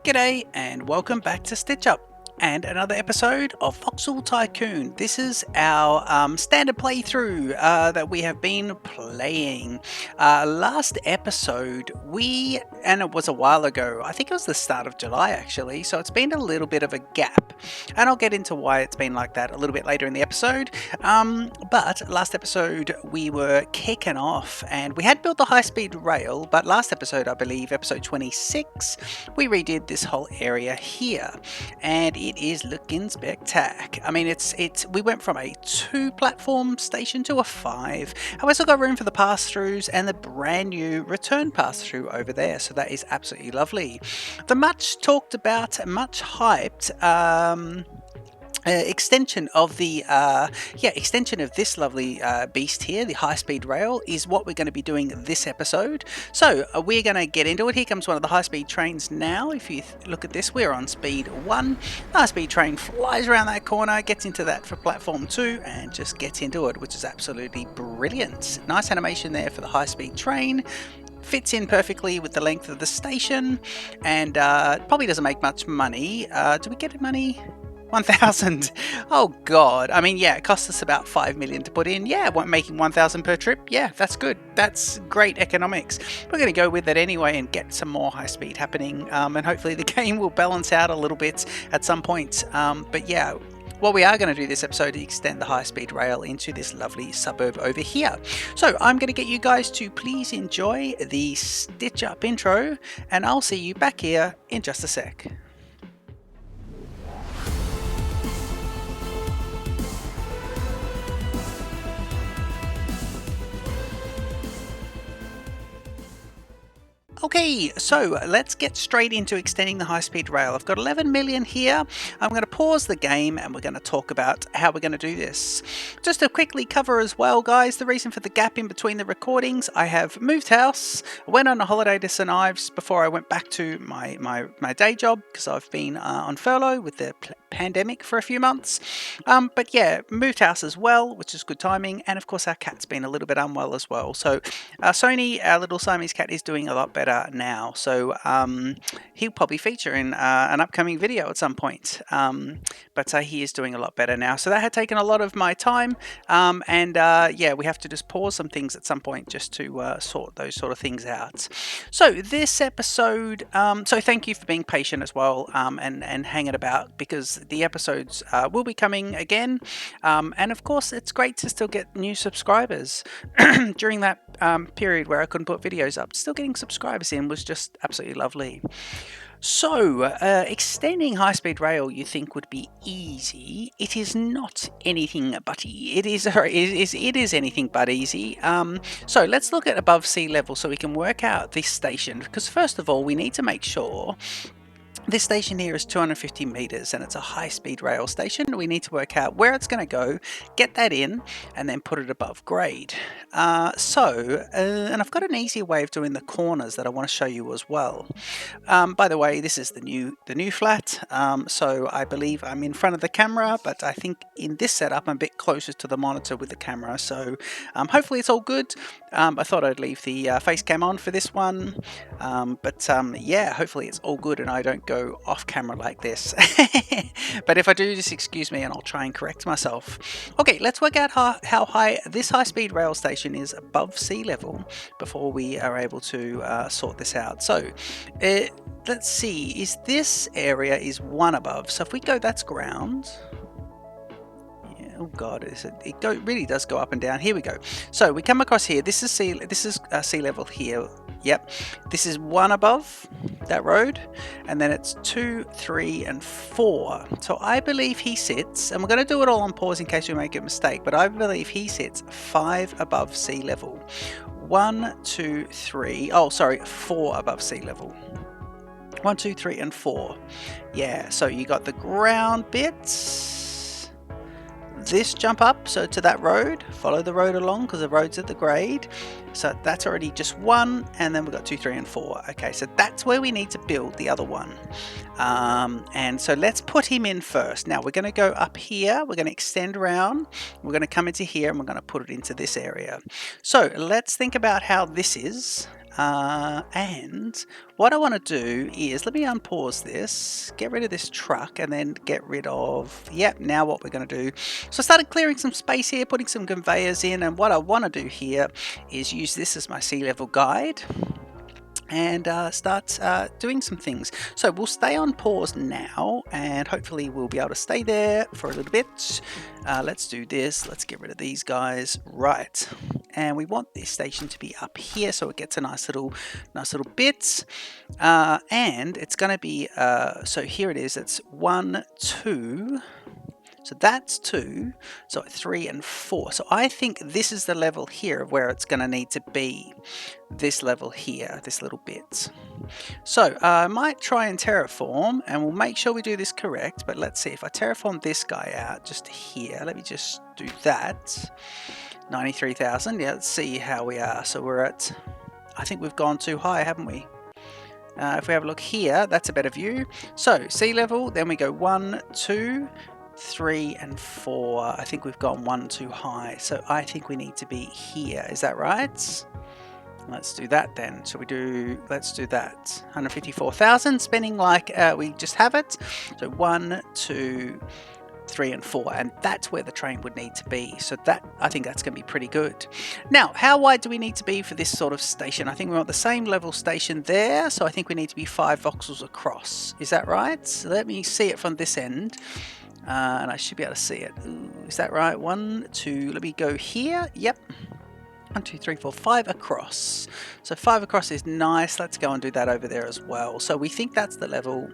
G'day and welcome back to Stitch Up and another episode of Voxel Tycoon. This is our standard playthrough that we have been playing. Last episode and it was a while ago, I think it was the start of July actually, so it's been a little bit of a gap. And I'll get into why it's been like that a little bit later in the episode. But last episode we were kicking off and we had built the high-speed rail, but last episode, I believe, episode 26, we redid this whole area here. And it is looking spectac. I mean, we went from a 2-platform station to a 5. And we still got room for the pass-throughs and the brand new return pass-through over there. So that is absolutely lovely. The much talked about, much hyped extension of this lovely beast here, the high-speed rail, is what we're going to be doing this episode. So we're going to get into it. Here comes one of the high-speed trains now. If you look at this, we're on speed 1. The high-speed train flies around that corner, gets into that for platform 2, and just gets into it, which is absolutely brilliant. Nice animation there for the high-speed train. Fits in perfectly with the length of the station, and probably doesn't make much money. Do we get money? 1,000. Oh god. I mean, yeah, it costs us about 5 million to put in. Yeah, making 1,000 per trip. Yeah, that's good. That's great economics. We're going to go with it anyway and get some more high speed happening, and hopefully the game will balance out a little bit at some point. But yeah, what we are going to do this episode is extend the high-speed rail into this lovely suburb over here. So I'm going to get you guys to please enjoy the Stitch Up intro, and I'll see you back here in just a sec. Okay, so let's get straight into extending the high-speed rail. I've got 11 million here. I'm going to pause the game and we're going to talk about how we're going to do this. Just to quickly cover as well, guys, the reason for the gap in between the recordings, I have moved house. I went on a holiday to St Ives before I went back to my day job because I've been on furlough with the pandemic for a few months. But yeah, moved house as well, which is good timing. And of course, our cat's been a little bit unwell as well. So Sony, our little Siamese cat, is doing a lot better now, so he'll probably feature in an upcoming video at some point, but he is doing a lot better now, so that had taken a lot of my time, and yeah, we have to just pause some things at some point just to sort those sort of things out. So this episode, so thank you for being patient as well, and hanging about, because the episodes will be coming again, and of course it's great to still get new subscribers. During that period where I couldn't put videos up, still getting subscribers in was just absolutely lovely. So, extending high-speed rail you think would be easy. It is not anything but it is anything but easy. So let's look at above sea level so we can work out this station, because first of all we need to make sure this station here is 250 meters and it's a high-speed rail station. We need to work out where it's going to go, get that in, and then put it above grade. And I've got an easier way of doing the corners that I want to show you as well. By the way, this is the new flat. So I believe I'm in front of the camera, but I think in this setup I'm a bit closer to the monitor with the camera. So hopefully it's all good. I thought I'd leave the face cam on for this one, but yeah, hopefully it's all good and I don't go off camera like this. But if I do, just excuse me and I'll try and correct myself. Okay, let's work out how high this high-speed rail station is above sea level before we are able to sort this out. So let's see, is this area is 1 above, so if we go, that's ground. Oh god, really does go up and down. Here we go. So we come across here. This is sea level here. Yep. This is 1 above that road, and then it's 2, 3, and 4. So I believe he sits, and we're going to do it all on pause in case we make a mistake, but I believe he sits 5 above sea level. 1, 2, 3. Oh, sorry, 4 above sea level. 1, 2, 3, and 4. Yeah. So you got the ground bits. This jump up, so to that road, follow the road along because the road's at the grade. So that's already just 1, and then we've got 2, 3, and 4. Okay, so that's where we need to build the other one. And so let's put him in first. Now we're going to go up here, we're going to extend around, we're going to come into here, and we're going to put it into this area. So let's think about how this is. And what I want to do is, let me unpause this, get rid of this truck, and then get rid of, yep, now what we're going to do. So I started clearing some space here, putting some conveyors in, and what I want to do here is use this as my sea level guide and start doing some things. So we'll stay on pause now, and hopefully we'll be able to stay there for a little bit. Let's do this. Let's get rid of these guys. Right, and we want this station to be up here so it gets a nice little bit. And it's going to be so here it is. It's 1, 2. So that's 2, so 3 and 4. So I think this is the level here of where it's going to need to be. This level here, this little bit. So I might try and terraform, and we'll make sure we do this correct. But let's see if I terraform this guy out just here. Let me just do that. 93,000. Yeah, let's see how we are. So we're at, I think we've gone too high, haven't we? If we have a look here, that's a better view. So sea level, then we go 1, 2, 3 and 4. I think we've gone 1 too high, so I think we need to be here. Is that right? Let's do that then. So let's do that. 154,000, spending like we just have it. So 1, 2, 3 and 4, and that's where the train would need to be. So that, I think that's going to be pretty good. Now, how wide do we need to be for this sort of station? I think we want the same level station there, so I think we need to be 5 voxels across. Is that right? So let me see it from this end. And I should be able to see it. Ooh, is that right? 1, 2, let me go here. Yep. 1, 2, 3, 4, 5 across. So 5 across is nice. Let's go and do that over there as well. So we think that's the level,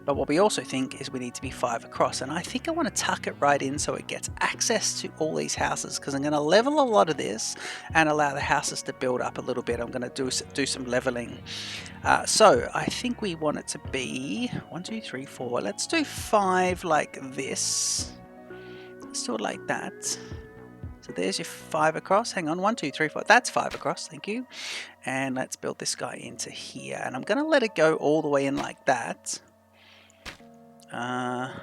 but what we also think is we need to be 5 across. And I think I want to tuck it right in so it gets access to all these houses, because I'm going to level a lot of this and allow the houses to build up a little bit. I'm going to do some leveling. So I think we want it to be 1, 2, 3, 4. Let's do 5 like this. Let's do it like that. So there's your 5 across. Hang on, 1, 2, 3, 4. That's 5 across. Thank you. And let's build this guy into here. And I'm going to let it go all the way in like that. Let's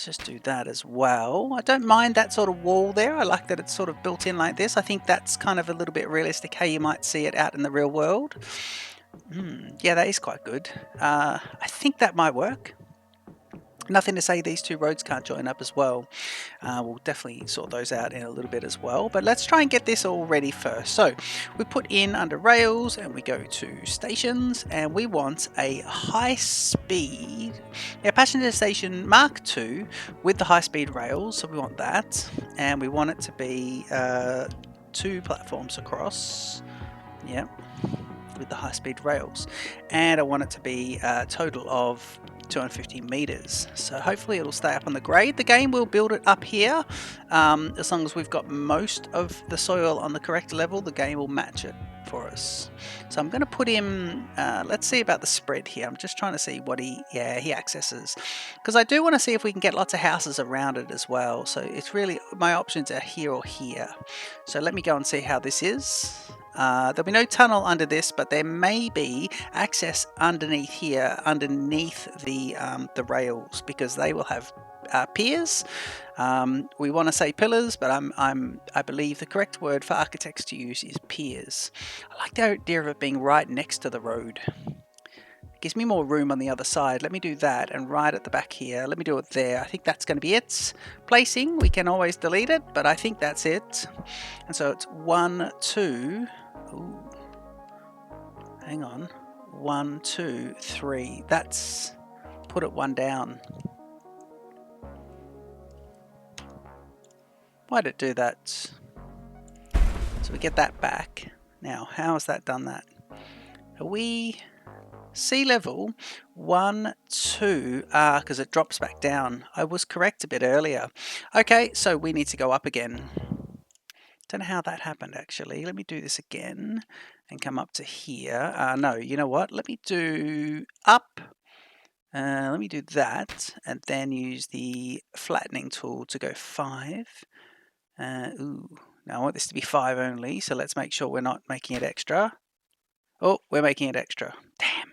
just do that as well. I don't mind that sort of wall there. I like that it's sort of built in like this. I think that's kind of a little bit realistic how you might see it out in the real world. Yeah, that is quite good. I think that might work. Nothing to say these 2 roads can't join up as well. We'll definitely sort those out in a little bit as well. But let's try and get this all ready first. So we put in under rails, and we go to stations, and we want a high-speed passenger station Mark II with the high-speed rails. So we want that, and we want it to be 2 platforms across. Yep, with the high-speed rails, and I want it to be a total of 250 meters. So hopefully it'll stay up on the grade. The game will build it up here. As long as we've got most of the soil on the correct level, the game will match it for us. So I'm going to put him, let's see about the spread here. I'm just trying to see what he accesses, because I do want to see if we can get lots of houses around it as well. So it's really, my options are here or here. So let me go and see how this is. There'll be no tunnel under this, but there may be access underneath here, underneath the rails, because they will have piers. We want to say pillars, but I believe the correct word for architects to use is piers. I like the idea of it being right next to the road. It gives me more room on the other side. Let me do that, and right at the back here, let me do it there. I think that's going to be it. Placing, we can always delete it, but I think that's it. And so it's 1, 2. Ooh. Hang on. 1, 2, 3. That's, put it 1 down. Why did it do that? So we get that back. Now, how has that done that? Are we sea level 1, 2? Because it drops back down. I was correct a bit earlier. Okay, so we need to go up again. Don't know how that happened actually. Let me do this again and come up to here. No, you know what? Let me do up. Let me do that, and then use the flattening tool to go 5. Ooh, Now I want this to be 5 only, so let's make sure we're not making it extra. Oh, we're making it extra. Damn.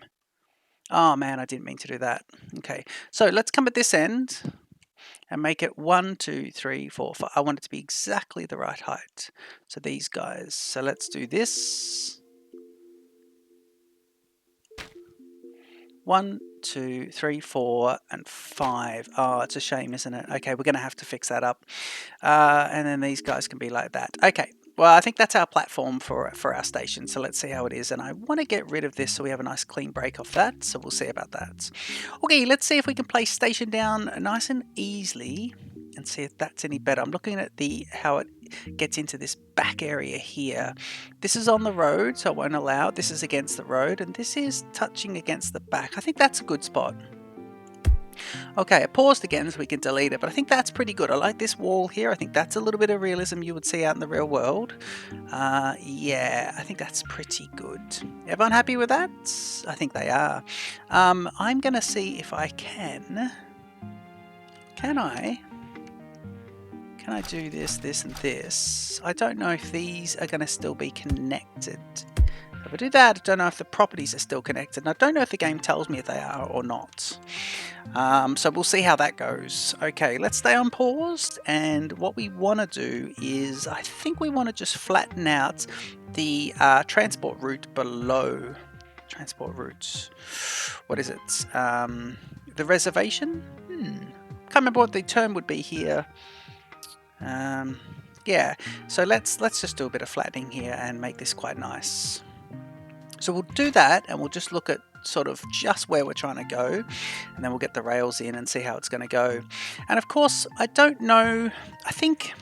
Oh man, I didn't mean to do that. Okay, so let's come at this end and make it 1, 2, 3, 4, 5. I want it to be exactly the right height. So these guys. So let's do this. 1, 2, 3, 4, and 5. Oh, it's a shame, isn't it? Okay, we're going to have to fix that up. And then these guys can be like that. Okay. Well, I think that's our platform for our station, so let's see how it is. And I want to get rid of this so we have a nice clean break off that, so we'll see about that. Okay, let's see if we can place station down nice and easily and see if that's any better. I'm looking at how it gets into this back area here. This is on the road, so I won't allow it. This is against the road, and this is touching against the back. I think that's a good spot. Okay, I paused again so we can delete it, but I think that's pretty good. I like this wall here. I think that's a little bit of realism you would see out in the real world. Yeah, I think that's pretty good. Everyone happy with that? I think they are. I'm going to see if I can. Can I do this, this, and this? I don't know if these are going to still be connected. If I do that, I don't know if the properties are still connected. And I don't know if the game tells me if they are or not. So we'll see how that goes. Okay, let's stay on paused. And what we want to do is, I think we want to just flatten out the transport route below. Transport routes. What is it? The reservation? Can't remember what the term would be here. Yeah, so let's just do a bit of flattening here and make this quite nice. So we'll do that, and we'll just look at sort of just where we're trying to go, and then we'll get the rails in and see how it's going to go. And of course, I don't know. I think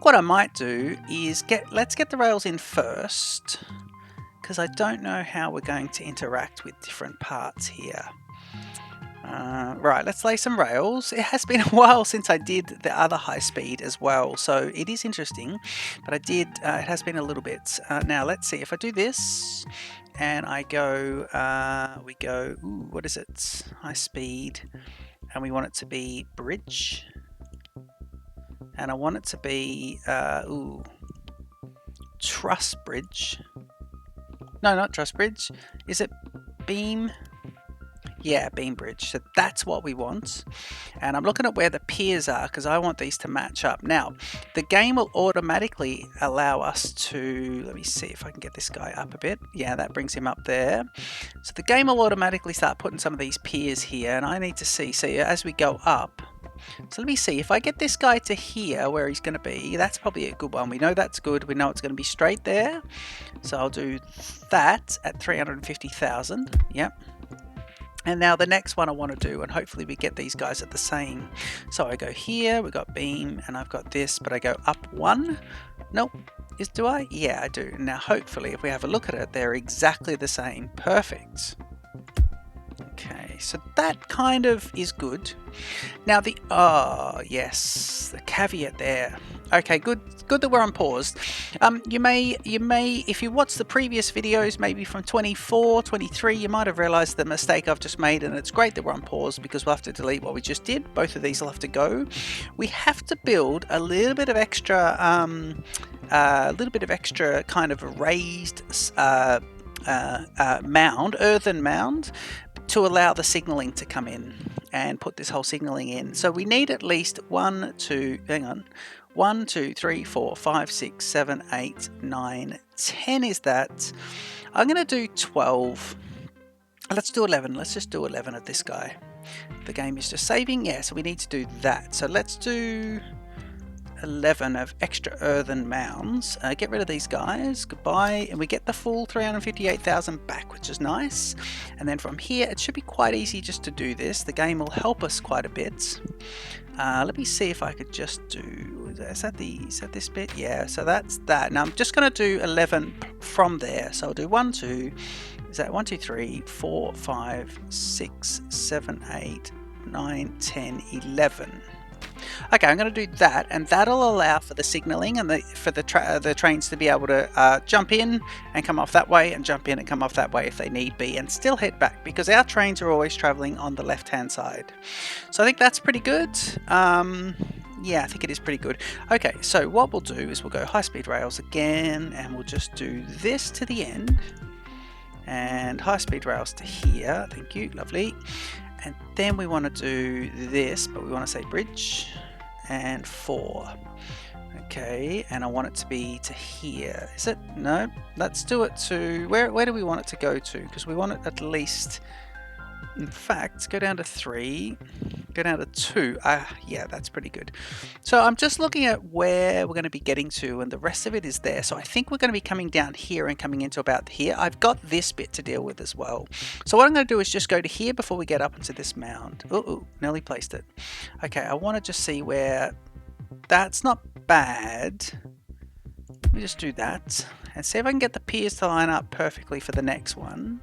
what I might do is let's get the rails in first, because I don't know how we're going to interact with different parts here. Right, let's lay some rails. It has been a while since I did the other high speed as well, so it is interesting, but it has been a little bit. Now let's see, if I do this and I go, ooh, what is it? High speed, and we want it to be bridge, and I want it to be, Truss Bridge. No, not Truss Bridge. Is it beam? Yeah, beam bridge. So that's what we want. And I'm looking at where the piers are because I want these to match up. Now, the game will automatically allow us to, let me see if I can get this guy up a bit. Yeah, that brings him up there. So the game will automatically start putting some of these piers here, and I need to see as we go up. So let me see, if I get this guy to here where he's going to be, that's probably a good one. We know that's good. We know it's going to be straight there. So I'll do that at 350,000. Yep. And now the next one I want to do, and hopefully we get these guys at the same. So I go here, we've got beam, and I've got this, but I go up one. Nope. Do I? Yeah, I do. Now hopefully if we have a look at it, they're exactly the same. Perfect. Okay, so that kind of is good. Now yes, the caveat there. Okay, good that we're on paused. You may, if you watch the previous videos, maybe from 24, 23, you might have realized the mistake I've just made, and it's great that we're on pause because we'll have to delete what we just did. Both of these will have to go. We have to build a little bit of extra, kind of a raised mound, earthen mound, to allow the signaling to come in and put this whole signaling in. So we need at least 1, 2, 3, 4, 5, 6, 7, 8, 9, 10 is that. I'm going to do 12. Let's do 11. Let's just do 11 of this guy. The game is just saving. Yeah, so we need to do that. So let's do 11 of extra earthen mounds. Get rid of these guys. Goodbye. And we get the full 358,000 back, which is nice. And then from here, it should be quite easy just to do this. The game will help us quite a bit. Let me see if I could just do, is that this bit? Yeah, so that's that. Now I'm just going to do 11 from there. So I'll do 1, 2, is that 1, 2, 3, 4, 5, 6, 7, 8, 9, 10, 11. Okay, I'm going to do that, and that'll allow for the signaling and for the trains to be able to jump in and come off that way, and jump in and come off that way if they need be, and still head back, because our trains are always traveling on the left hand side. So I think that's pretty good. Yeah, I think it is pretty good. Okay, so what we'll do is we'll go high-speed rails again, and we'll just do this to the end, and high-speed rails to here. Thank you, lovely. And then we want to do this, but we want to say bridge and 4. Okay, and I want it to be to here. Is it? No, let's do it to where do we want it to go to? Because we want it at least, in fact, go down to 3, go down to 2. Yeah, that's pretty good. So I'm just looking at where we're going to be getting to, and the rest of it is there. So I think we're going to be coming down here and coming into about here. I've got this bit to deal with as well. So what I'm going to do is just go to here before we get up into this mound. Ooh, nearly placed it. Okay, I want to just see where that's not bad. Let me just do that and see if I can get the piers to line up perfectly for the next one.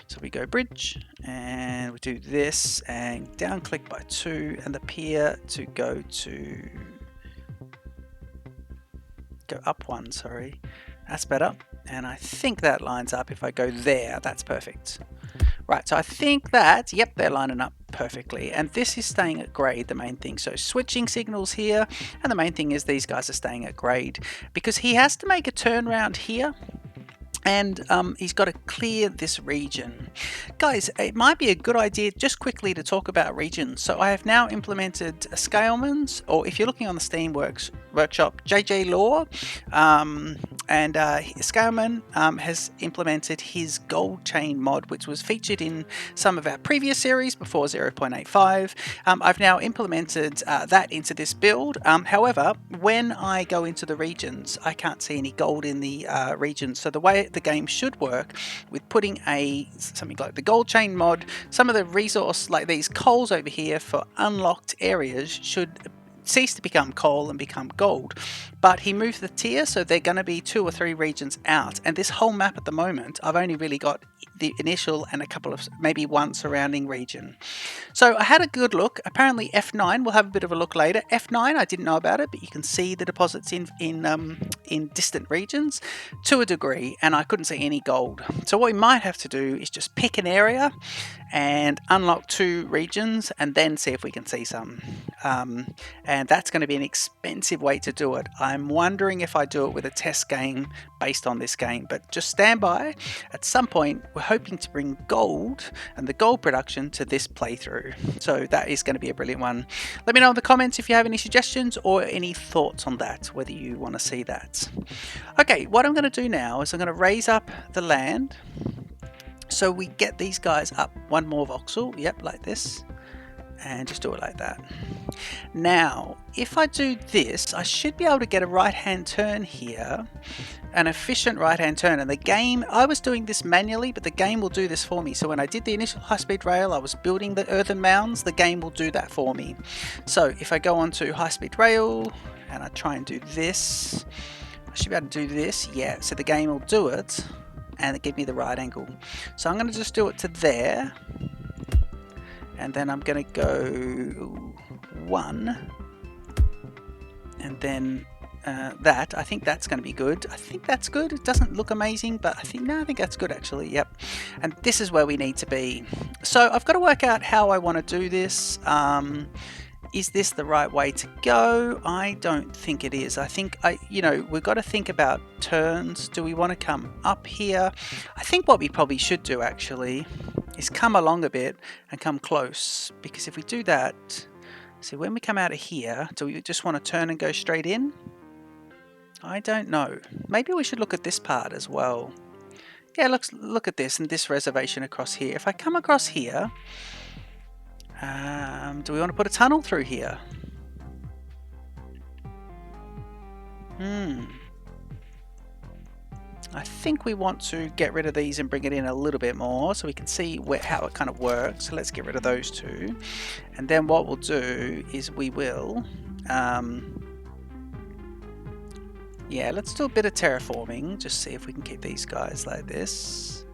So we go bridge and we do this and down click by 2 and the pier to go up 1, sorry. That's better. And I think that lines up. If I go there, that's perfect. Right, so I think that, yep, they're lining up perfectly. And this is staying at grade, the main thing. So switching signals here, and the main thing is these guys are staying at grade because he has to make a turnaround here. And he's got to clear this region. Guys, it might be a good idea just quickly to talk about regions. So I have now implemented a Scaleman's, or if you're looking on the Steam Workshop, JJ Law, and Scaleman has implemented his gold chain mod, which was featured in some of our previous series before 0.85. I've now implemented that into this build. However, when I go into the regions, I can't see any gold in the regions. So the way the game should work with putting something like the gold chain mod, some of the resource like these coals over here for unlocked areas should cease to become coal and become gold. But he moved the tier, so they're going to be 2 or 3 regions out, and this whole map at the moment I've only really got the initial and a couple of maybe one surrounding region. So I had a good look. Apparently F9, we'll have a bit of a look later. F9, I didn't know about it, but you can see the deposits in distant regions to a degree, and I couldn't see any gold. So what we might have to do is just pick an area and unlock 2 regions and then see if we can see some. And that's going to be an expensive way to do it. I'm wondering if I do it with a test game based on this game, but just stand by. At some point we're hoping to bring gold and the gold production to this playthrough, so that is going to be a brilliant one. Let me know in the comments if you have any suggestions or any thoughts on that, whether you want to see that. Okay, what I'm going to do now is I'm going to raise up the land so we get these guys up 1 more voxel, yep, like this, and just do it like that. Now if I do this, I should be able to get a right hand turn here, an efficient right hand turn, and the game, I was doing this manually, but the game will do this for me. So when I did the initial high speed rail, I was building the earthen mounds, the game will do that for me. So if I go on to high speed rail and I try and do this, I should be able to do this, yeah, so the game will do it and it give me the right angle. So I'm going to just do it to there, and then I'm going to go 1, and then that. I think that's going to be good. I think that's good. It doesn't look amazing, but I think that's good actually. Yep. And this is where we need to be. So I've got to work out how I want to do this. Is this the right way to go? I don't think it is. I think we've got to think about turns. Do we want to come up here? I think what we probably should do actually is come along a bit and come close, because if we do that, see, when we come out of here, do we just want to turn and go straight in? I don't know. Maybe we should look at this part as well. Yeah, look at this and this reservation across here. If I come across here, do we want to put a tunnel through here? I think we want to get rid of these and bring it in a little bit more so we can see how it kind of works. So let's get rid of those 2. And then what we'll do is we will, yeah, let's do a bit of terraforming. Just see if we can keep these guys like this.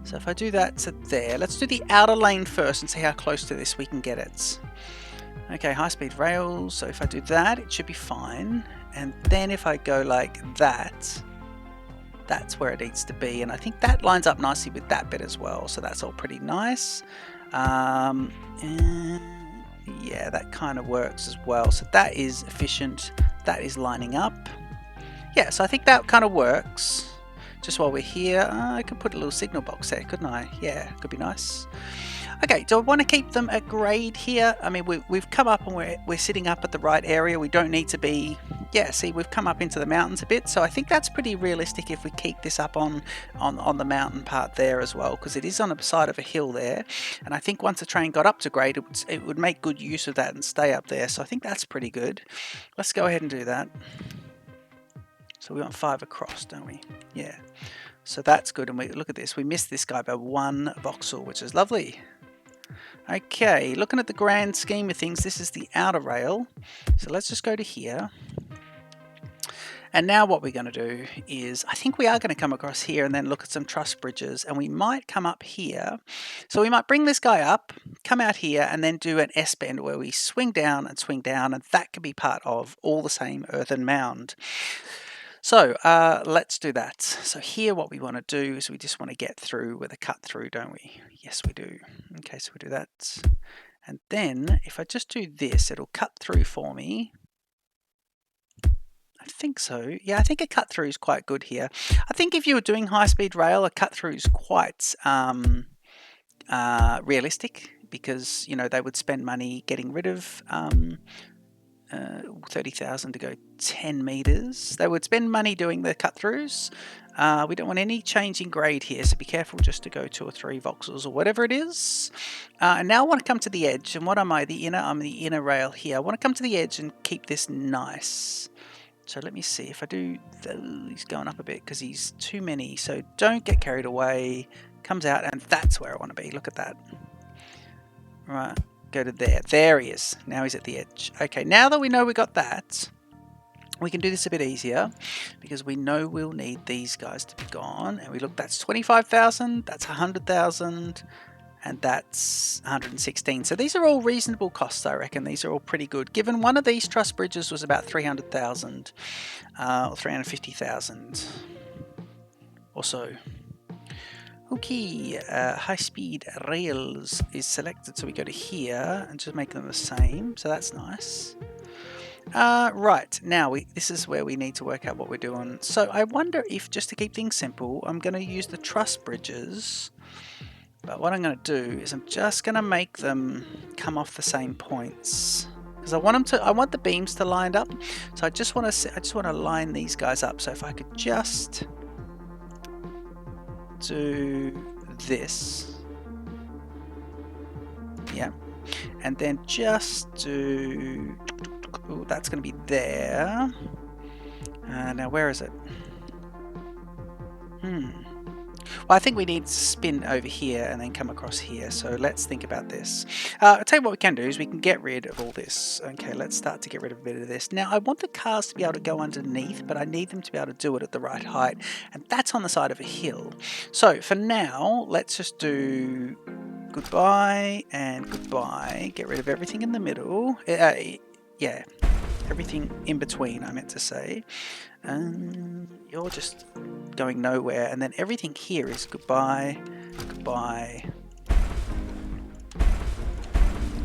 So if I do that to there, let's do the outer lane first and see how close to this we can get it. Okay, high speed rails. So if I do that, it should be fine. And then if I go like that, that's where it needs to be. And I think that lines up nicely with that bit as well. So that's all pretty nice. Yeah, Yeah, that kind of works as well. So that is efficient. That is lining up. Yeah, so I think that kind of works. Just while we're here, I could put a little signal box there, couldn't I? Yeah, could be nice. Okay, do I want to keep them at grade here? I mean, we've come up and we're sitting up at the right area. We don't need to be... Yeah, see, we've come up into the mountains a bit, so I think that's pretty realistic if we keep this up on the mountain part there as well, because it is on the side of a hill there, and I think once the train got up to grade, it would make good use of that and stay up there, so I think that's pretty good. Let's go ahead and do that. So we want 5 across, don't we? Yeah. So that's good, and we look at this. We missed this guy by 1 voxel, which is lovely. Okay, looking at the grand scheme of things, this is the outer rail. So let's just go to here. And now what we're going to do is, I think we are going to come across here and then look at some truss bridges, and we might come up here. So we might bring this guy up, come out here, and then do an S-bend where we swing down, and that could be part of all the same earthen mound. So let's do that. So here what we want to do is we just want to get through with a cut through, don't we? Yes, we do. Okay, so we do that. And then if I just do this, it'll cut through for me. I think so. Yeah, I think a cut through is quite good here. I think if you were doing high-speed rail, a cut through is quite realistic, because, you know, they would spend money getting rid of 30,000 to go 10 meters. They would spend money doing the cut-throughs. We don't want any change in grade here, so be careful just to go 2 or 3 voxels or whatever it is. And now I want to come to the edge. And what am I? The inner? I'm the inner rail here. I want to come to the edge and keep this nice. So let me see if I do. He's going up a bit because he's too many. So don't get carried away. Comes out, and that's where I want to be. Look at that. Right. Go to there. There he is. Now he's at the edge. Okay, now that we know we got that, we can do this a bit easier, because we know we'll need these guys to be gone. And we look, that's 25,000, that's 100,000, and that's 116. So these are all reasonable costs, I reckon. These are all pretty good. Given one of these truss bridges was about 300,000 or 350,000 or so. Okay, high-speed rails is selected, so we go to here and just make them the same, so that's nice. Right, now this is where we need to work out what we're doing. So I wonder if, just to keep things simple, I'm going to use the truss bridges, but what I'm going to do is I'm just going to make them come off the same points, because I want the beams to line up. So I just want to line these guys up. So if I could just do this, yeah, and then just do, ooh, that's going to be there. Now where is it? Well, I think we need to spin over here and then come across here, so let's think about this. I'll tell you what we can do is we can get rid of all this. Okay, let's start to get rid of a bit of this. Now I want the cars to be able to go underneath, but I need them to be able to do it at the right height, and that's on the side of a hill. So for now, let's just do goodbye and goodbye. Get rid of everything in the middle. Yeah, everything in between, I meant to say. You're just going nowhere, and then everything here is goodbye, goodbye.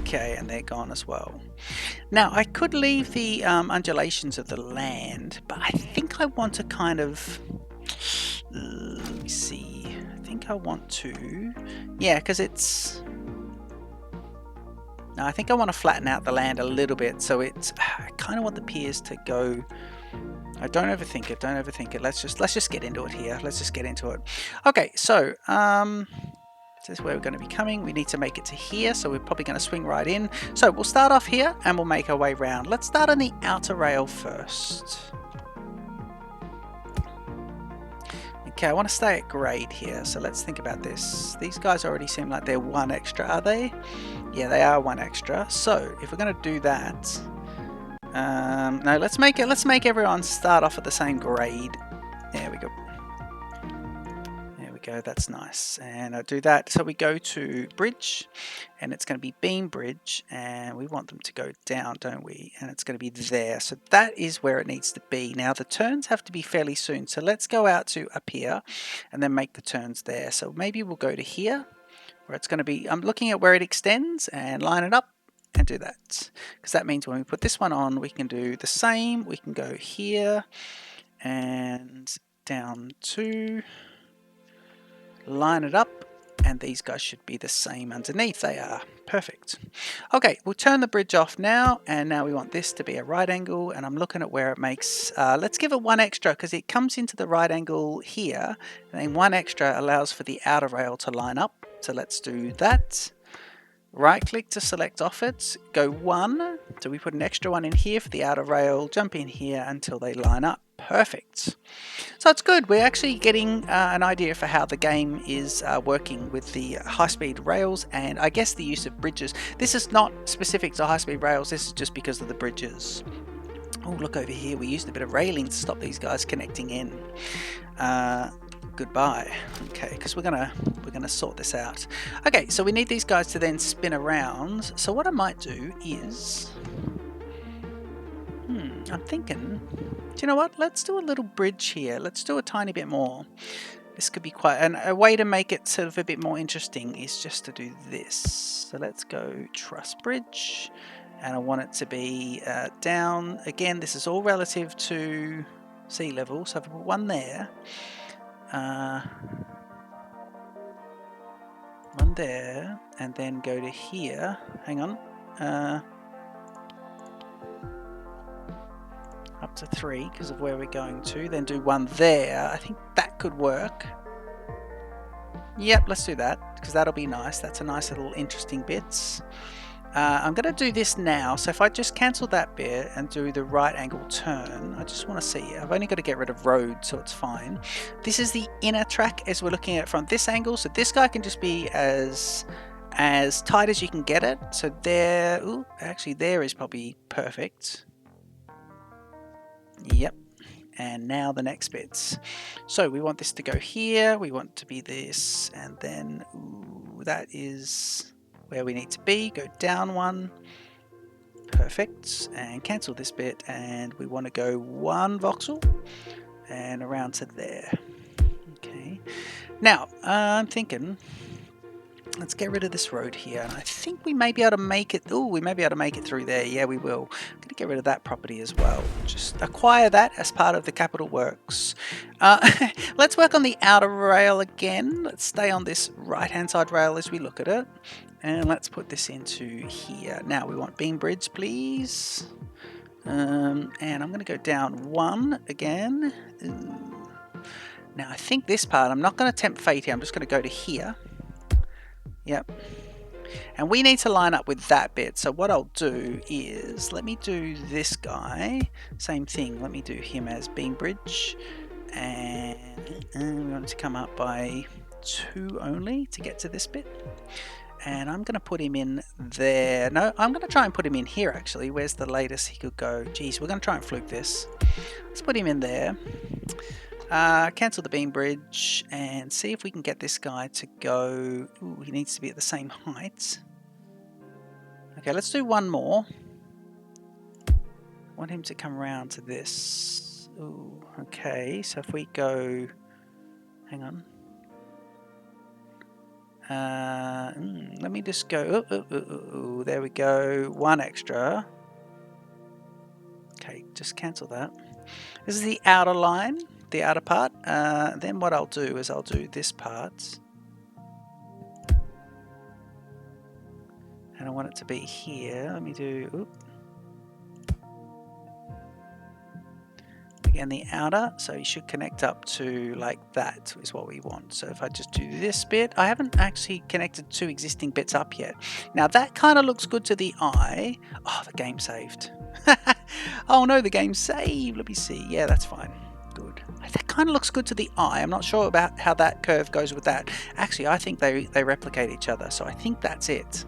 Okay, and they're gone as well. Now I could leave the undulations of the land, but I think I want to kind of, let me see, I think I want to, yeah, because it's, no, I think I want to flatten out the land a little bit, so it's, I kind of want the piers to go, don't overthink it, don't overthink it, let's just get into it here, let's just get into it. Okay, so this is where we're going to be coming. We need to make it to here, so we're probably going to swing right in. So we'll start off here and we'll make our way around. Let's start on the outer rail first. Okay, I want to stay at grade here, so let's think about this. These guys already seem like they're 1 extra, are they? Yeah, they are 1 extra. So if we're going to do that, no, let's make everyone start off at the same grade. There we go. Go, that's nice, and I do that. So we go to bridge, and it's going to be beam bridge, and we want them to go down, don't we? And it's going to be there, so that is where it needs to be. Now the turns have to be fairly soon, so let's go out to up here and then make the turns there. So maybe we'll go to here where it's going to be, I'm looking at where it extends and line it up, and do that, because that means when we put this one on, we can do the same. We can go here and down 2, line it up, and these guys should be the same underneath. They are perfect. Okay, we'll turn the bridge off now, and now we want this to be a right angle, and I'm looking at where it makes, let's give it 1 extra, because it comes into the right angle here, and then 1 extra allows for the outer rail to line up. So let's do that. Right click to select off it, go 1, so we put an extra 1 in here for the outer rail, jump in here until they line up. Perfect. So it's good. We're actually getting an idea for how the game is working with the high-speed rails, and I guess the use of bridges. This is not specific to high-speed rails, this is just because of the bridges. Oh, look over here, we used a bit of railing to stop these guys connecting in. Goodbye. Okay, because we're gonna sort this out. Okay, so we need these guys to then spin around. So what I might do is, I'm thinking, do you know what? Let's do a little bridge here. Let's do a tiny bit more. This could be quite, and a way to make it sort of a bit more interesting is just to do this. So let's go Truss Bridge, and I want it to be down. Again, this is all relative to sea level, so if I put 1 there, 1 there, and then go to here. Hang on. Up to 3 because of where we're going to. Then do 1 there. I think that could work. Yep, let's do that because that'll be nice. That's a nice little interesting bits. I'm going to do this now. So if I just cancel that bit and do the right angle turn, I just want to see. I've only got to get rid of road, so it's fine. This is the inner track as we're looking at it from this angle. So this guy can just be as tight as you can get it. So there, ooh, actually there is probably perfect. Yep. And now the next bits. So we want this to go here. We want to be this, and then ooh, that is where we need to be. Go down 1. Perfect. And cancel this bit, and we want to go 1 voxel and around to there. Okay. Now I'm thinking, let's get rid of this road here. And I think we may be able to make it. Oh, we may be able to make it through there. Yeah, we will. I'm going to get rid of that property as well. Just acquire that as part of the capital works. Let's work on the outer rail again. Let's stay on this right-hand side rail as we look at it. And let's put this into here. Now we want beam bridge, please. And I'm going to go down 1 again. Ooh. Now I think this part, I'm not going to tempt fate here. I'm just going to go to here. Yep. And we need to line up with that bit. So what I'll do is, let me do this guy. Same thing. Let me do him as beam bridge. And we want it to come up by 2 only to get to this bit. And I'm going to put him in there. No, I'm going to try and put him in here actually. Where's the latest he could go? Geez, we're going to try and fluke this. Let's put him in there. Cancel the beam bridge and see if we can get this guy to go. Ooh, he needs to be at the same height. Okay, let's do 1 more. I want him to come around to this. Ooh, okay, so if we go, hang on. Let me just go. There we go. 1 extra. Okay, just cancel that. This is the outer line. The outer part. Then what I'll do is I'll do this part, and I want it to be here. Let me do again the outer, so you should connect up to like that is what we want. So if I just do this bit, I haven't actually connected 2 existing bits up yet. Now that kind of looks good to the eye. Oh, the game saved. Oh no, the game saved. Let me see. Yeah, that's fine. Good. That kind of looks good to the eye. I'm not sure about how that curve goes with that. Actually, I think they replicate each other, so I think that's it.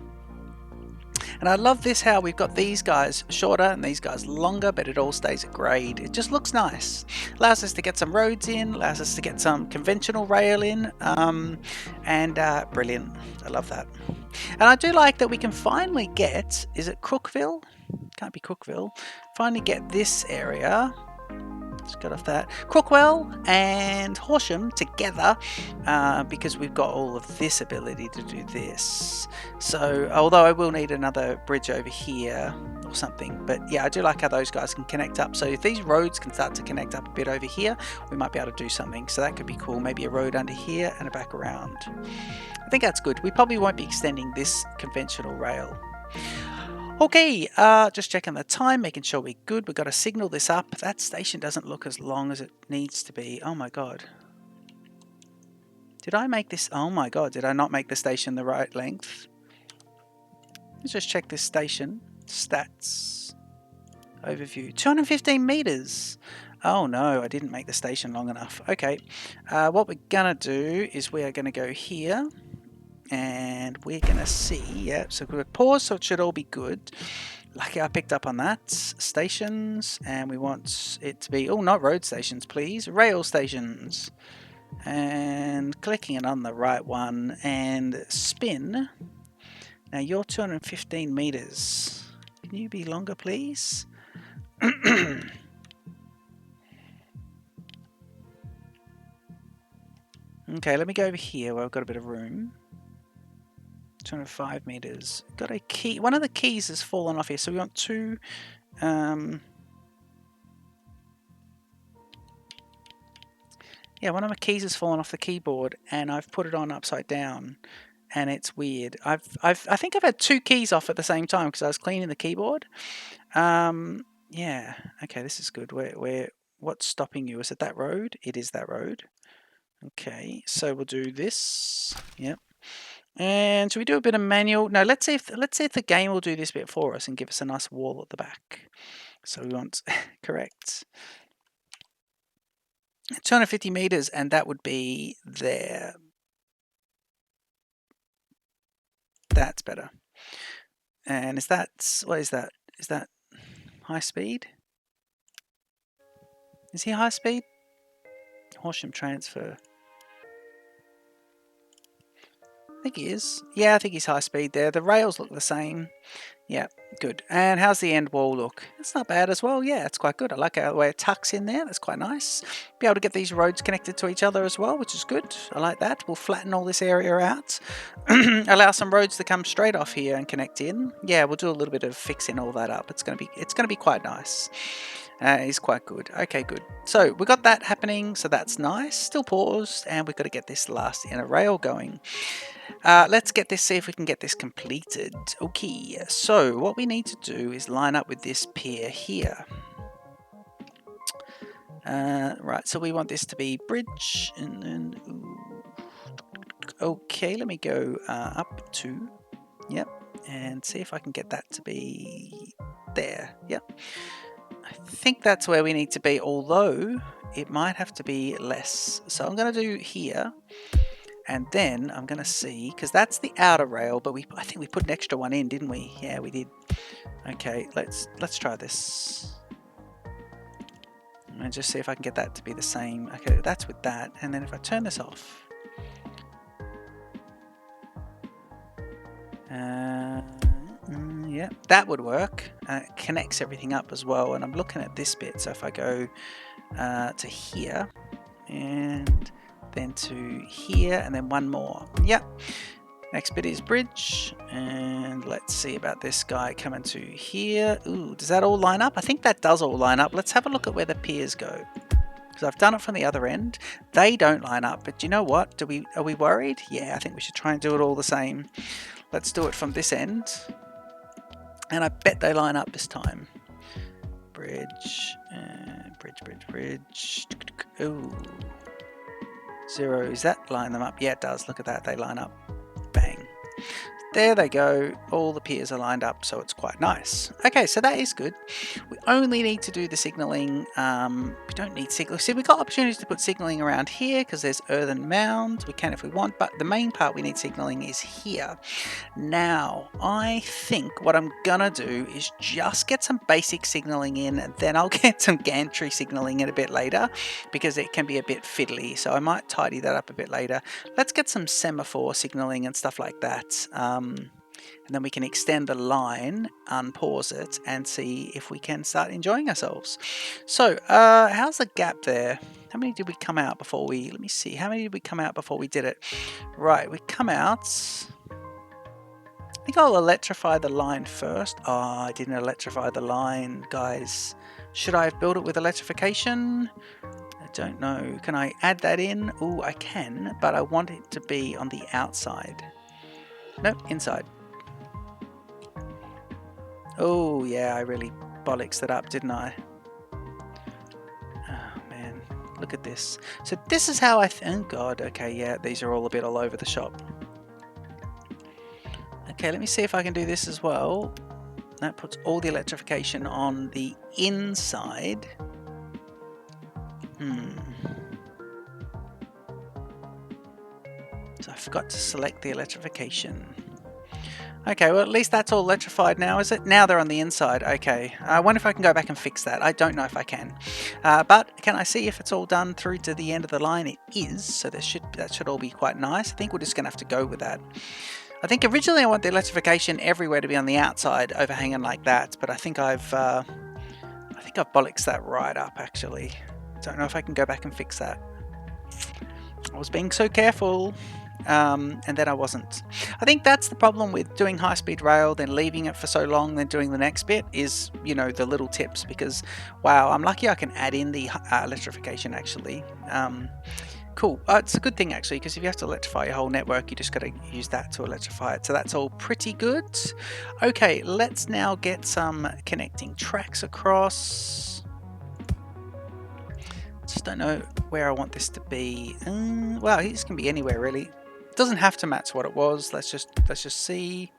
And I love this, how we've got these guys shorter and these guys longer, but it all stays at grade. It just looks nice. Allows us to get some roads in, allows us to get some conventional rail in, and brilliant. I love that. And I do like that we can finally get, is it Crookville? Can't be Crookville. Finally get this area. Just got off that. Crookwell and Horsham together because we've got all of this ability to do this. So, although I will need another bridge over here or something, but yeah, I do like how those guys can connect up. So if these roads can start to connect up a bit over here, we might be able to do something. So that could be cool. Maybe a road under here and a back around. I think that's good. We probably won't be extending this conventional rail. Okay, just checking the time, making sure we're good. We've got to signal this up. That station doesn't look as long as it needs to be. Oh my god. Did I make this? Oh my god, did I not make the station the right length? Let's just check this station. Stats. Overview. 215 meters. Oh no, I didn't make the station long enough. Okay, what we're gonna do is we are gonna go here. And we're going to see, yeah, so we're pause, so it should all be good. Lucky I picked up on that. Stations, and we want it to be, oh, not road stations, please. Rail stations. And clicking it on the right one, and spin. Now you're 215 meters. Can you be longer, please? Okay, let me go over here where I've got a bit of room. 205 meters. Got a key. One of the keys has fallen off here, so we want two. Yeah, one of my keys has fallen off the keyboard, and I've put it on upside down, and it's weird. I think I've had two keys off at the same time because I was cleaning the keyboard. Yeah. Okay, this is good. What's stopping you? Is it that road? It is that road. Okay, so we'll do this. Yep. And should we do a bit of manual? No, let's see if the game will do this bit for us and give us a nice wall at the back. So we want correct 250 meters, and that would be there. That's better. And what is that? Is that high speed? Is he high speed? Horsham transfer. I think he is. Yeah, I think he's high speed there. The rails look the same. Yeah, good. And how's the end wall look? It's not bad as well. Yeah, it's quite good. I like the way it tucks in there. That's quite nice. Be able to get these roads connected to each other as well, which is good. I like that. We'll flatten all this area out. Allow some roads to come straight off here and connect in. Yeah, we'll do a little bit of fixing all that up. It's gonna be quite nice. It's quite good. Okay, good. So we got that happening. So that's nice. Still paused, and we've got to get this last inner rail going. Let's see if we can get this completed. Okay, so what we need to do is line up with this pier here. Right, so we want this to be bridge, and then, okay, let me go up 2, yep, and see if I can get that to be there, yep. I think that's where we need to be, although it might have to be less. So I'm going to do here. And then I'm going to see, because that's the outer rail, but I think we put an extra one in, didn't we? Yeah, we did. Okay, let's try this. And just see if I can get that to be the same. Okay, that's with that. And then if I turn this off. Yeah, that would work. It connects everything up as well. And I'm looking at this bit. So if I go to here and then to here and then one more. Yep. Next bit is bridge, and let's see about this guy coming to here. Ooh, does that all line up? I think that does all line up. Let's have a look at where the piers go, because I've done it from the other end. They don't line up, but you know what? Are we worried? Yeah, I think we should try and do it all the same. Let's do it from this end, and I bet they line up this time. Bridge, bridge. Ooh. 0, is that line them up? Yeah, it does. Look at that. They line up. Bang. There they go. All the piers are lined up, so it's quite nice. Okay, so that is good. We only need to do the signalling. We don't need signalling. See, we've got opportunities to put signalling around here because there's earthen mounds. We can if we want, but the main part we need signalling is here. Now, I think what I'm gonna do is just get some basic signalling in, and then I'll get some gantry signalling in a bit later because it can be a bit fiddly. So I might tidy that up a bit later. Let's get some semaphore signalling and stuff like that. And then we can extend the line, unpause it, and see if we can start enjoying ourselves. So, how's the gap there? How many did we come out before we... Let me see. How many did we come out before we did it? Right, we come out think I'll electrify the line first. Oh, I didn't electrify the line, guys. Should I have built it with electrification? I don't know. Can I add that in? Oh, I can, but I want it to be on the outside. Nope, inside. Oh, yeah, I really bollocks that up, didn't I? Oh, man. Look at this. So this is how I... oh, God. Okay, yeah, these are all a bit all over the shop. Okay, let me see if I can do this as well. That puts all the electrification on the inside. So I forgot to select the electrification. Okay, well at least that's all electrified now, is it? Now they're on the inside. Okay, I wonder if I can go back and fix that. I don't know if I can. But can I see if it's all done through to the end of the line? It is, so that should all be quite nice. I think we're just going to have to go with that. I think originally I want the electrification everywhere to be on the outside, overhanging like that, but I think I've bollocks that right up, actually. Don't know if I can go back and fix that. I was being so careful. And then I wasn't. I think that's the problem with doing high-speed rail, then leaving it for so long, then doing the next bit is, you know, the little tips, because, wow, I'm lucky I can add in the electrification, actually. Cool. It's a good thing, actually, because if you have to electrify your whole network, you just got to use that to electrify it. So that's all pretty good. Okay, let's now get some connecting tracks across. Just don't know where I want this to be. Well, this can be anywhere, really. Doesn't have to match what it was. Let's just see.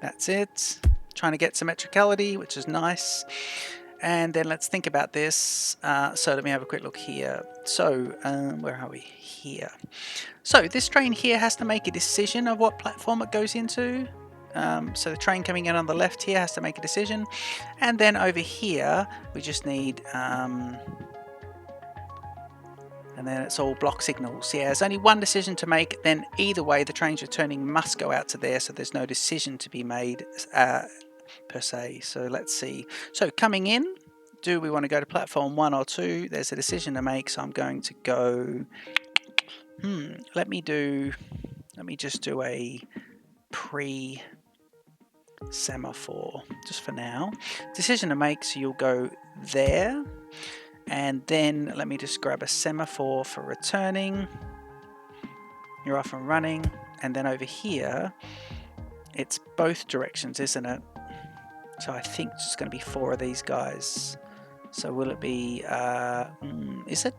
That's it. Trying to get symmetricality, which is nice. And then let's think about this. So let me have a quick look here. So where are we? Here. So this train here has to make a decision of what platform it goes into. So the train coming in on the left here has to make a decision. And then over here, we just need... and then it's all block signals. Yeah, there's only one decision to make. Then either way, the trains returning must go out to there. So there's no decision to be made per se. So let's see. So coming in, do we want to go to platform 1 or 2? There's a decision to make. So I'm going to go... let me just do a pre-semaphore just for now. Decision to make. So you'll go there. And then let me just grab a semaphore for returning. You're off and running. And then over here, it's both directions, isn't it? So I think it's going to be 4 of these guys. So will it be, is it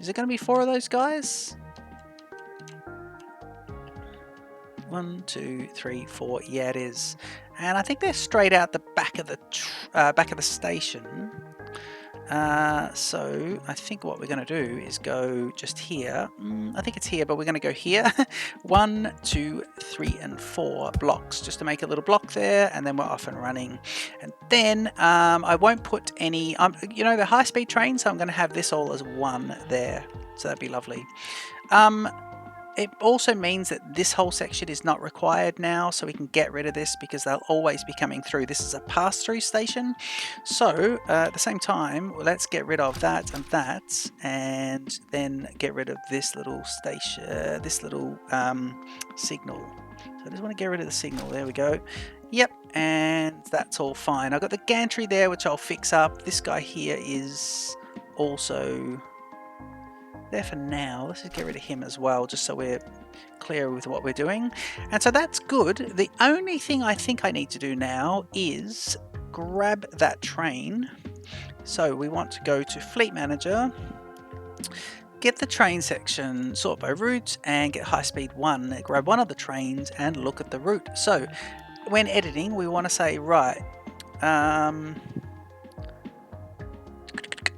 going to be 4 of those guys? 1, 2, 3, 4. Yeah, it is. And I think they're straight out the back of the station. So I think what we're going to do is go just here. I think it's here, but we're going to go here. 1, 2, 3, and 4 blocks just to make a little block there, and then we're off and running. And then I won't put any, you know, the high-speed train, so I'm going to have this all as 1 there. So that'd be lovely. It also means that this whole section is not required now, so we can get rid of this because they'll always be coming through. This is a pass-through station. So at the same time, let's get rid of that, and then get rid of this little station, this little signal. So I just want to get rid of the signal. There we go. Yep, and that's all fine. I've got the gantry there, which I'll fix up. This guy here is also... there for now. Let's just get rid of him as well, just so we're clear with what we're doing. And so that's good. The only thing I think I need to do now is grab that train. So we want to go to Fleet Manager, get the train section, sort by route, and get high speed 1. Grab one of the trains and look at the route. So when editing, we want to say, right,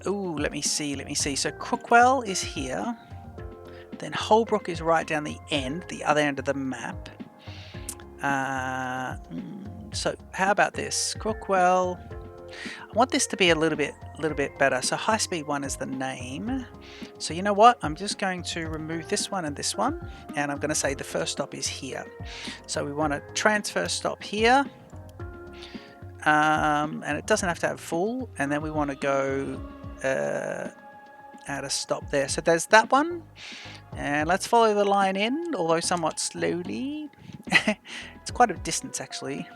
ooh, let me see. So Crookwell is here. Then Holbrook is right down the other end of the map. So how about this? Crookwell. I want this to be a little bit better. So High Speed 1 is the name. So you know what? I'm just going to remove this one and this one. And I'm going to say the first stop is here. So we want a transfer stop here. And it doesn't have to have full. And then we want to go... add a stop there. So there's that one. And let's follow the line in, although somewhat slowly. It's quite a distance actually.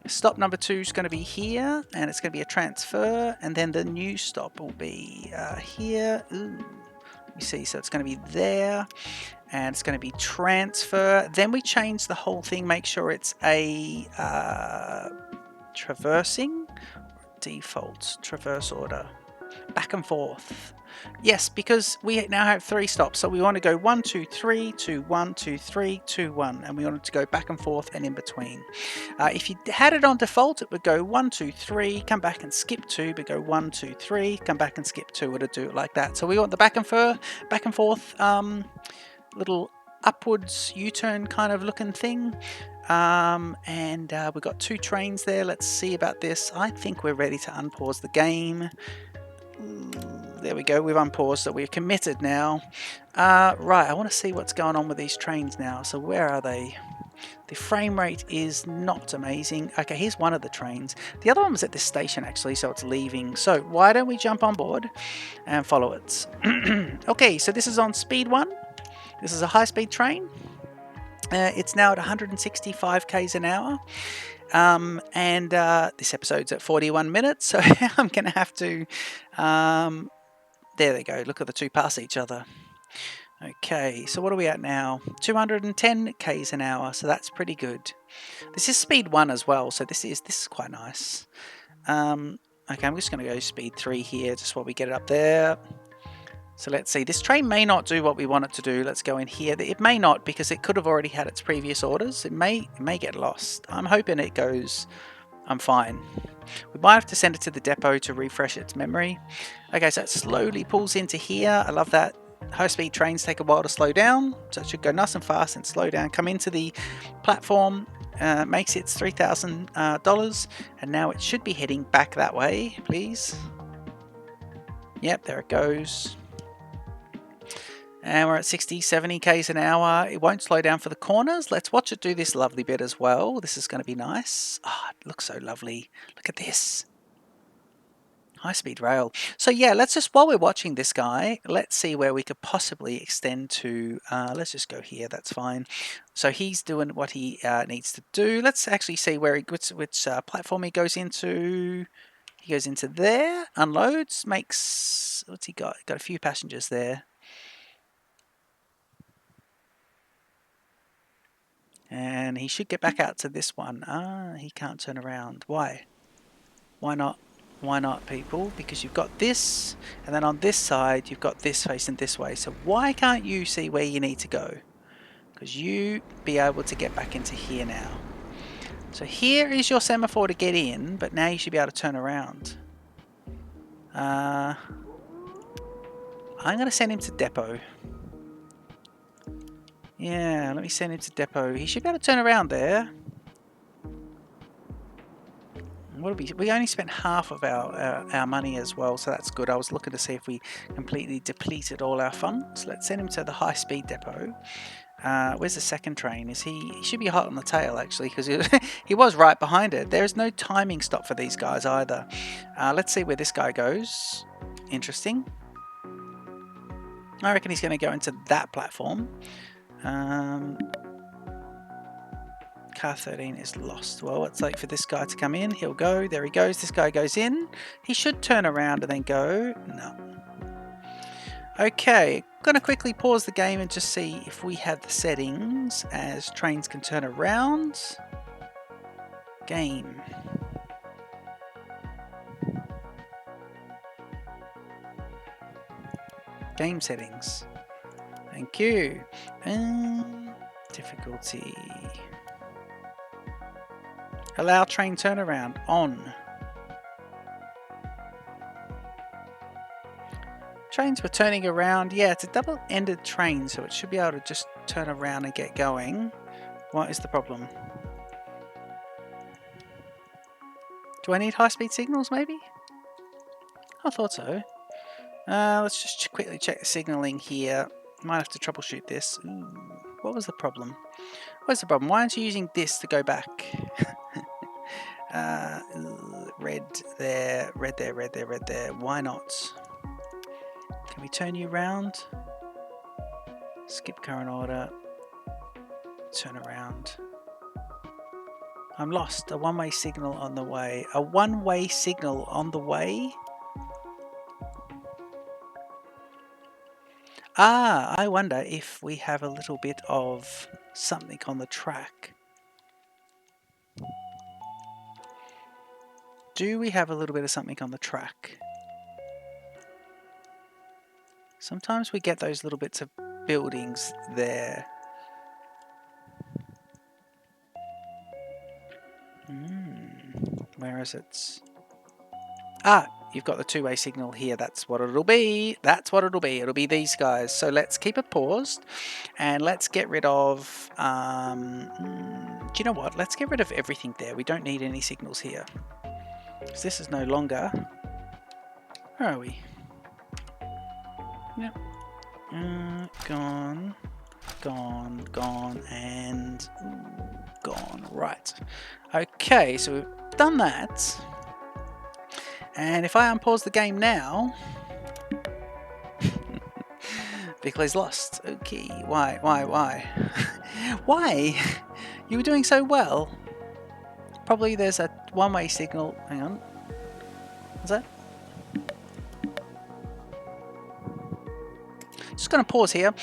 Stop number 2 is going to be here, and it's going to be a transfer, and then the new stop will be here. Ooh, let me see, so it's going to be there, and it's going to be transfer. Then we change the whole thing, make sure it's a traversing, default, traverse order, back and forth. Yes, because we now have 3 stops, so we want to go 1, 2, 3, 2, 1, 2, 3, 2, 1, and we want it to go back and forth and in between. If you had it on default, it would go 1, 2, 3, come back and skip 2, but go 1, 2, 3, come back and skip 2, or to do it like that. So we want the back and forth little upwards U-turn kind of looking thing. And we've got 2 trains there. Let's see about this. I think we're ready to unpause the game. There we go, we've unpaused, so we're committed now. Right, I want to see what's going on with these trains now. So where are they? The frame rate is not amazing. Okay, here's one of the trains. The other one was at this station actually, so it's leaving. So why don't we jump on board and follow it? Okay, so this is on speed 1. This is a high-speed train. It's now at 165 k's an hour. And this episode's at 41 minutes, so I'm going to have to... there they go, look at the 2 pass each other. Okay, so what are we at now? 210 k's an hour, so that's pretty good. This is speed 1 as well, so this is quite nice. Okay, I'm just going to go speed 3 here, just while we get it up there. So let's see, this train may not do what we want it to do. Let's go in here. It may not, because it could have already had its previous orders. It may get lost. I'm hoping it goes, I'm fine. We might have to send it to the depot to refresh its memory. Okay, so it slowly pulls into here. I love that. High-speed trains take a while to slow down, so it should go nice and fast and slow down. Come into the platform, makes its $3,000, and now it should be heading back that way, please. Yep, there it goes. And we're at 60, 70 k's an hour. It won't slow down for the corners. Let's watch it do this lovely bit as well. This is going to be nice. Oh, it looks so lovely. Look at this. High-speed rail. So yeah, let's just, while we're watching this guy, let's see where we could possibly extend to. Let's just go here. That's fine. So he's doing what he needs to do. Let's actually see where which platform he goes into. He goes into there, unloads, makes, what's he got? Got a few passengers there. And he should get back out to this one. He can't turn around. Why? Why not? Why not, people? Because you've got this, and then on this side, you've got this facing this way. So why can't you see where you need to go? Because you be able to get back into here now. So here is your semaphore to get in, but now you should be able to turn around. I'm going to send him to depot. Yeah, let me send him to depot. He should be able to turn around there. What we only spent half of our money as well, so that's good. I was looking to see if we completely depleted all our funds. Let's send him to the high-speed depot. Where's the second train? He should be hot on the tail actually, because he was right behind it. There is no timing stop for these guys either. Let's see where this guy goes. Interesting. I reckon he's going to go into that platform. Car 13 is lost. Well, it's like for this guy to come in. He'll go. There he goes. This guy goes in. He should turn around and then go. No. Okay. I'm going to quickly pause the game and just see if we have the settings as trains can turn around. Game. Game settings. Thank you. Difficulty. Allow train turnaround on. Trains were turning around. Yeah, it's a double-ended train, so it should be able to just turn around and get going. What is the problem? Do I need high-speed signals, maybe? I thought so. Let's just quickly check the signaling here. Might have to troubleshoot this. Ooh, what was the problem? What's the problem? Why aren't you using this to go back? Red there, red there, red there, red there. Why not? Can we turn you around? Skip current order. Turn around. I'm lost. A one-way signal on the way. A one-way signal on the way? Ah, I wonder if we have a little bit of something on the track. Do we have a little bit of something on the track? Sometimes we get those little bits of buildings there. Where is it? Ah, you've got the two-way signal here. That's what it'll be. That's what it'll be. It'll be these guys. So let's keep it paused and let's get rid of... do you know what? Let's get rid of everything there. We don't need any signals here. Because this is no longer... Where are we? Yep. Gone, and gone. Right. Okay, so we've done that. And if I unpause the game now, Vickley's lost. Okay, why? Why? You were doing so well. Probably there's a one-way signal. Hang on. What's that? Just going to pause here.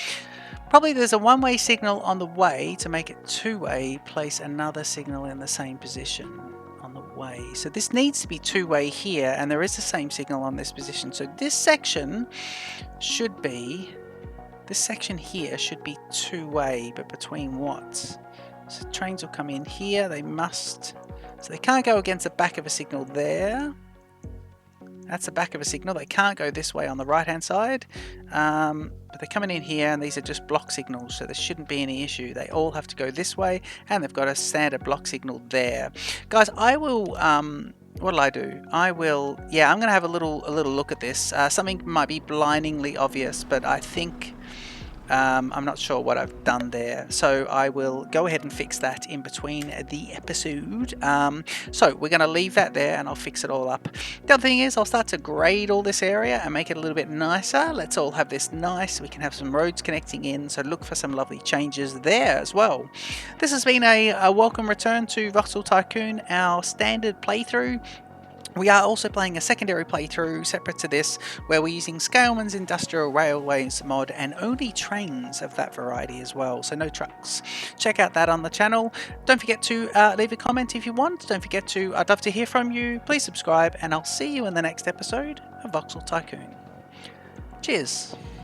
Probably there's a one-way signal on the way. To make it two-way, place another signal in the same position on the way. So this needs to be two-way here, and there is the same signal on this position. So this section should be, this section here should be two-way, but between what? So trains will come in here. They must, so they can't go against the back of a signal there. That's the back of a signal. They can't go this way on the right hand side, but they're coming in here, and these are just block signals, so there shouldn't be any issue. They all have to go this way, and they've got a standard block signal there. Guys, I will what'll I do? I will, yeah, I'm gonna have a little look at this. Something might be blindingly obvious, but I think I'm not sure what I've done there, so I will go ahead and fix that in between the episode. So we're going to leave that there, and I'll fix it all up. The other thing is I'll start to grade all this area and make it a little bit nicer. Let's all have this nice. We can have some roads connecting in, so look for some lovely changes there as well. This has been a welcome return to Voxel Tycoon, our standard playthrough. We are also playing a secondary playthrough separate to this, where we're using Scaleman's Industrial Railways mod and only trains of that variety as well, so no trucks. Check out that on the channel. Don't forget to leave a comment if you want. Don't forget to, I'd love to hear from you. Please subscribe, and I'll see you in the next episode of Voxel Tycoon. Cheers.